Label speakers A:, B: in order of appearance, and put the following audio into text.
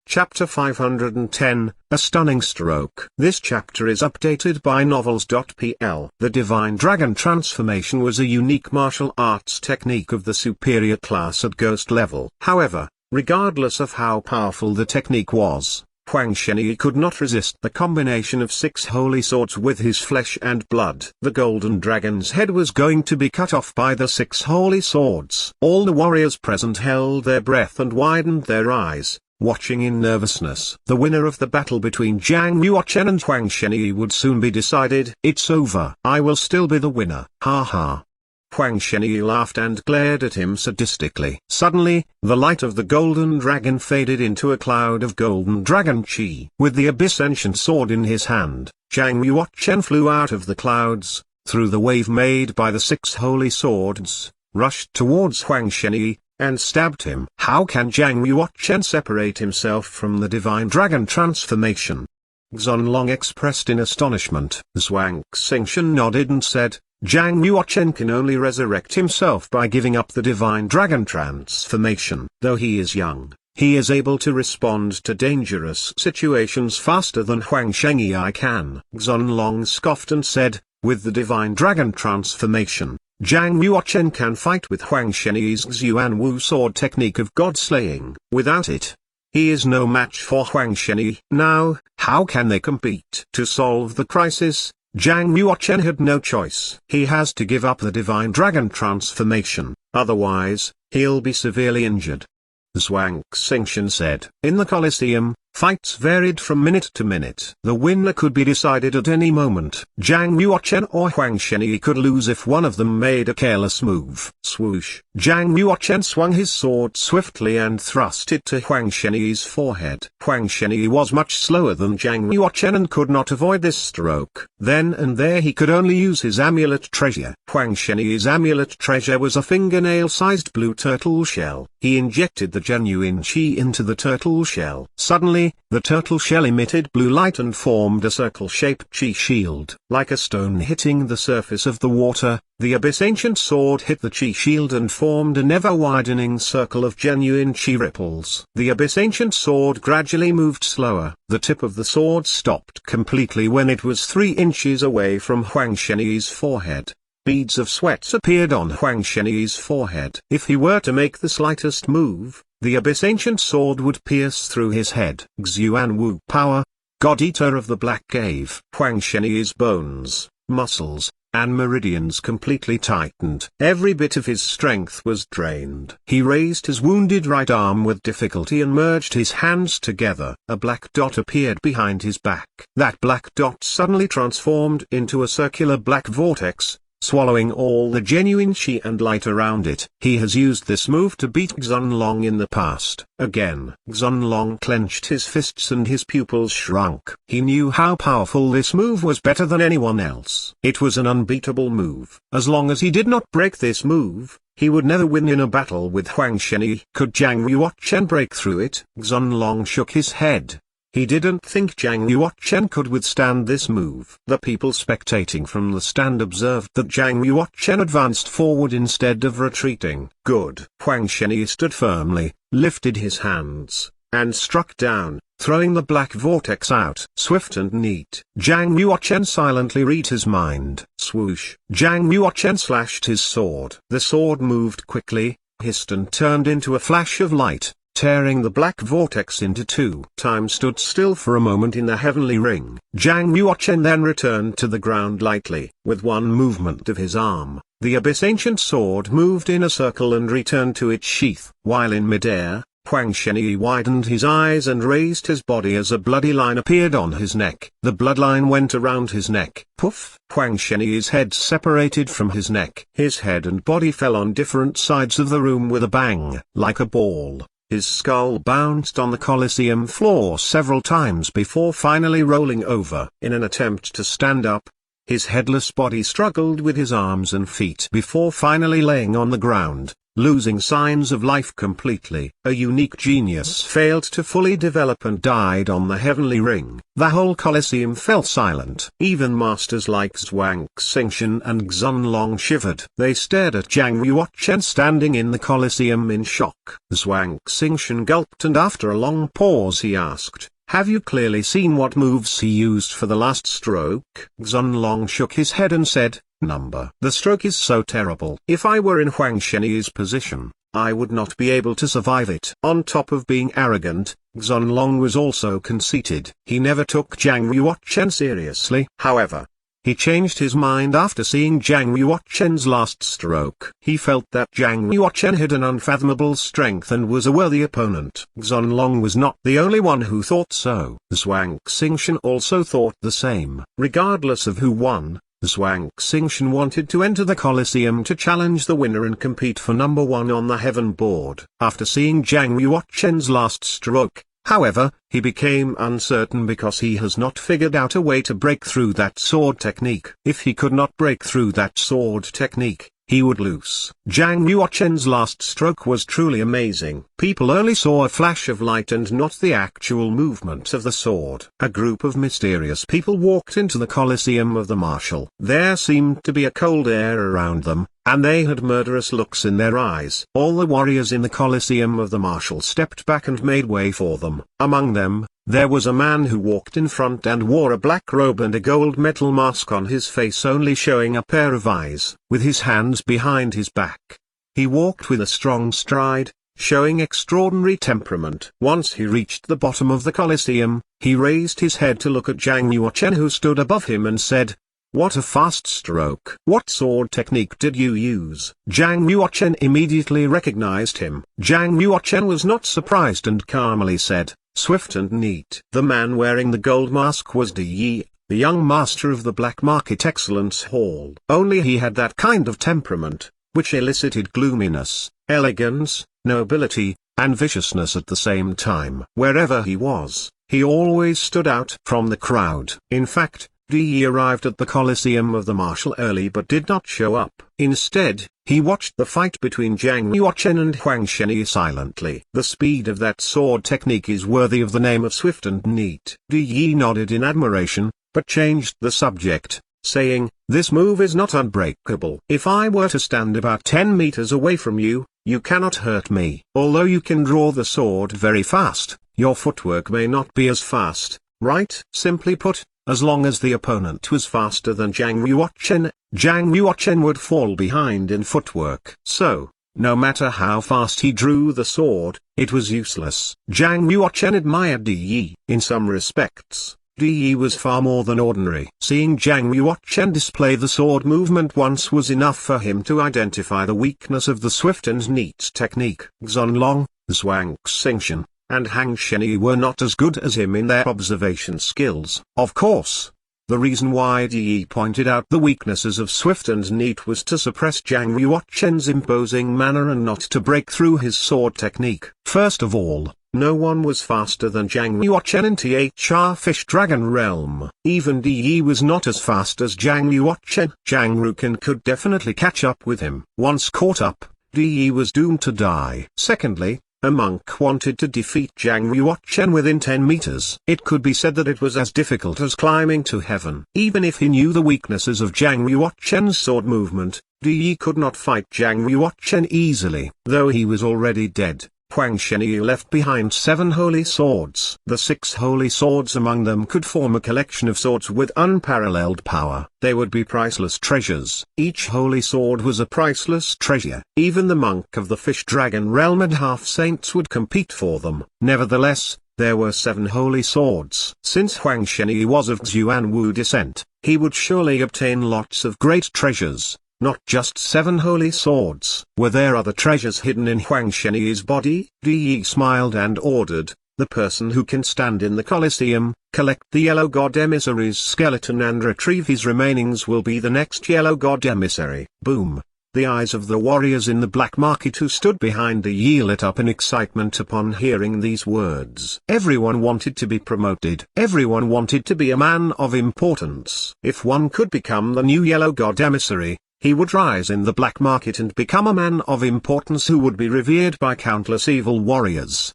A: Chapter 510, A Stunning Stroke. This chapter is updated by Novels.pl. The Divine Dragon transformation was a unique martial arts technique of the superior class at Ghost level. However, regardless of how powerful the technique was, Huang Shenyi could not resist the combination of 6 holy swords with his flesh and blood. The golden dragon's head was going to be cut off by the 6 holy swords. All the warriors present held their breath and widened their eyes, watching in nervousness. The winner of the battle between Zhang Yuochen and Huang Shenyi would soon be decided. It's over. I will still be the winner. Ha ha. Huang Shenyi laughed and glared at him sadistically. Suddenly, the light of the golden dragon faded into a cloud of golden dragon chi. With the abyss ancient sword in his hand, Zhang Yuochen flew out of the clouds, through the wave made by the 6 holy swords, rushed towards Huang Shenyi, and stabbed him. How can Zhang Yuochen separate himself from the divine dragon transformation? Xuanlong expressed in astonishment. Zhuang Xingchen nodded and said, Zhang Yuochen can only resurrect himself by giving up the divine dragon transformation. Though he is young, he is able to respond to dangerous situations faster than Huang Shenyi can. Xuanlong scoffed and said, with the divine dragon transformation, Zhang Yuochen can fight with Huang Shenyi's Xuan Wu sword technique of god slaying. Without it, he is no match for Huang Shenyi. Now, how can they compete? To solve the crisis, Zhang Yuochen had no choice. He has to give up the divine dragon transformation, otherwise, he'll be severely injured. Zhuang Xingchen said. In the Colosseum, fights varied from minute to minute. The winner could be decided at any moment. Zhang Yuochen or Huang Shenyi could lose if one of them made a careless move. Swoosh! Zhang Yuochen swung his sword swiftly and thrust it to Huang Shenyi's forehead. Huang Shenyi was much slower than Zhang Yuochen and could not avoid this stroke. Then and there he could only use his amulet treasure. Huang Shenyi's amulet treasure was a fingernail-sized blue turtle shell. He injected the genuine chi into the turtle shell. Suddenly, the turtle shell emitted blue light and formed a circle-shaped chi shield. Like a stone hitting the surface of the water, the abyss ancient sword hit the chi shield and formed a never-widening circle of genuine chi ripples. The abyss ancient sword gradually moved slower. The tip of the sword stopped completely when it was 3 inches away from Huang Shenyi's forehead. Beads of sweat appeared on Huang Shenyi's forehead. If he were to make the slightest move, the abyss ancient sword would pierce through his head. Xuan Wu power, God Eater of the Black Cave. Huang Shenyi's bones, muscles, and meridians completely tightened. Every bit of his strength was drained. He raised his wounded right arm with difficulty and merged his hands together. A black dot appeared behind his back. That black dot suddenly transformed into a circular black vortex, swallowing all the genuine chi and light around it. He has used this move to beat Xuanlong in the past. Again, Xuanlong clenched his fists and his pupils shrunk. He knew how powerful this move was, better than anyone else. It was an unbeatable move. As long as he did not break this move, he would never win in a battle with Huang Shenyi. Could Zhang Yuochen break through it? Xuanlong shook his head. He didn't think Zhang Yuochen could withstand this move. The people spectating from the stand observed that Zhang Yuochen advanced forward instead of retreating. Good. Huang Shenyi stood firmly, lifted his hands, and struck down, throwing the black vortex out. Swift and neat. Zhang Yuochen silently read his mind. Swoosh! Zhang Yuochen slashed his sword. The sword moved quickly, hissed and turned into a flash of light, tearing the black vortex into 2. Time stood still for a moment in the heavenly ring. Zhang Yuochen then returned to the ground lightly. With one movement of his arm, the abyss ancient sword moved in a circle and returned to its sheath. While in midair, Huang Shenyi widened his eyes and raised his body as a bloody line appeared on his neck. The bloodline went around his neck. Poof! Huang Shenyi's head separated from his neck. His head and body fell on different sides of the room with a bang. Like a ball, his skull bounced on the Colosseum floor several times before finally rolling over. In an attempt to stand up, his headless body struggled with his arms and feet before finally laying on the ground. losing signs of life completely. A unique genius failed to fully develop and died on the heavenly ring. The whole Colosseum fell silent. Even masters like Zhuang Xingchen and Xunlong shivered. They stared at Zhang Yuochen standing in the Colosseum in shock. Zhuang Xingchen gulped, and after a long pause he asked, "Have you clearly seen what moves he used for the last stroke?" Xunlong shook his head and said, "Number. The stroke is so terrible. If I were in Huang Shenyi's position, I would not be able to survive it." On top of being arrogant, Xunlong was also conceited. He never took Zhang Yuochen seriously. However, he changed his mind after seeing Zhang Yuochen's last stroke. He felt that Zhang Yuochen had an unfathomable strength and was a worthy opponent. Xunlong was not the only one who thought so. Zhuang Xingchen also thought the same. Regardless of who won, Zhuang Xingchen wanted to enter the Colosseum to challenge the winner and compete for number one on the heaven board. After seeing Zhang Yuochen's last stroke, however, he became uncertain because he has not figured out a way to break through that sword technique. If he could not break through that sword technique, he would lose. Zhang Yuochen's last stroke was truly amazing. People only saw a flash of light and not the actual movement of the sword. A group of mysterious people walked into the Colosseum of the Martial. There seemed to be a cold air around them, and they had murderous looks in their eyes. All the warriors in the Colosseum of the Martial stepped back and made way for them. Among them, there was a man who walked in front and wore a black robe and a gold metal mask on his face, only showing a pair of eyes. With his hands behind his back, he walked with a strong stride, showing extraordinary temperament. Once he reached the bottom of the Colosseum, he raised his head to look at Zhang Yuochen, who stood above him, and said, "What a fast stroke! What sword technique did you use?" Zhang Yuochen immediately recognized him. Zhang Yuochen was not surprised and calmly said, "Swift and neat." The man wearing the gold mask was Di Yi, the young master of the Black Market Excellence Hall. Only he had that kind of temperament, which elicited gloominess, elegance, nobility, and viciousness at the same time. Wherever he was, he always stood out from the crowd. In fact, Di Yi arrived at the Colosseum of the Martial early but did not show up. Instead, he watched the fight between Zhang Yuochen and Huang Shenyi silently. The speed of that sword technique is worthy of the name of swift and neat. Di Yi nodded in admiration, but changed the subject, saying, "This move is not unbreakable. If I were to stand about 10 meters away from you, you cannot hurt me. Although you can draw the sword very fast, your footwork may not be as fast, right?" Simply put, as long as the opponent was faster than Zhang Yuochen would fall behind in footwork. So, no matter how fast he drew the sword, it was useless. Zhang Yuochen admired Di Yi. In some respects, Di Yi was far more than ordinary. Seeing Zhang Yuochen display the sword movement once was enough for him to identify the weakness of the swift and neat technique. Xunlong, Zhuang Xingchen, and Huang Shenyi were not as good as him in their observation skills. Of course, the reason why Di Yi pointed out the weaknesses of swift and neat was to suppress Zhang Yuochen's imposing manner and not to break through his sword technique. First of all, no one was faster than Zhang Yuochen in THR Fish Dragon Realm. Even Di Yi was not as fast as Zhang Yuochen. Zhang Ruken could definitely catch up with him. Once caught up, Di Yi was doomed to die. Secondly, a monk wanted to defeat Zhang Yuochen within 10 meters. It could be said that it was as difficult as climbing to heaven. Even if he knew the weaknesses of Zhang Yuochen's sword movement, Di Yi could not fight Zhang Yuochen easily. Though he was already dead, Huang Shenyi left behind 7 holy swords. The 6 holy swords among them could form a collection of swords with unparalleled power. They would be priceless treasures. Each holy sword was a priceless treasure. Even the monk of the Fish Dragon Realm and half-saints would compete for them. Nevertheless, there were 7 holy swords. Since Huang Shenyi was of Xuanwu descent, he would surely obtain lots of great treasures. Not just 7 holy swords. Were there other treasures hidden in Huang Shenyi's body? Di Yi smiled and ordered, "The person who can stand in the Colosseum, collect the Yellow God Emissary's skeleton and retrieve his remainings will be the next Yellow God Emissary." Boom! The eyes of the warriors in the black market who stood behind Di Yi lit up in excitement upon hearing these words. Everyone wanted to be promoted. Everyone wanted to be a man of importance. If one could become the new Yellow God Emissary, He would rise in the black market and become a man of importance who would be revered by countless evil warriors.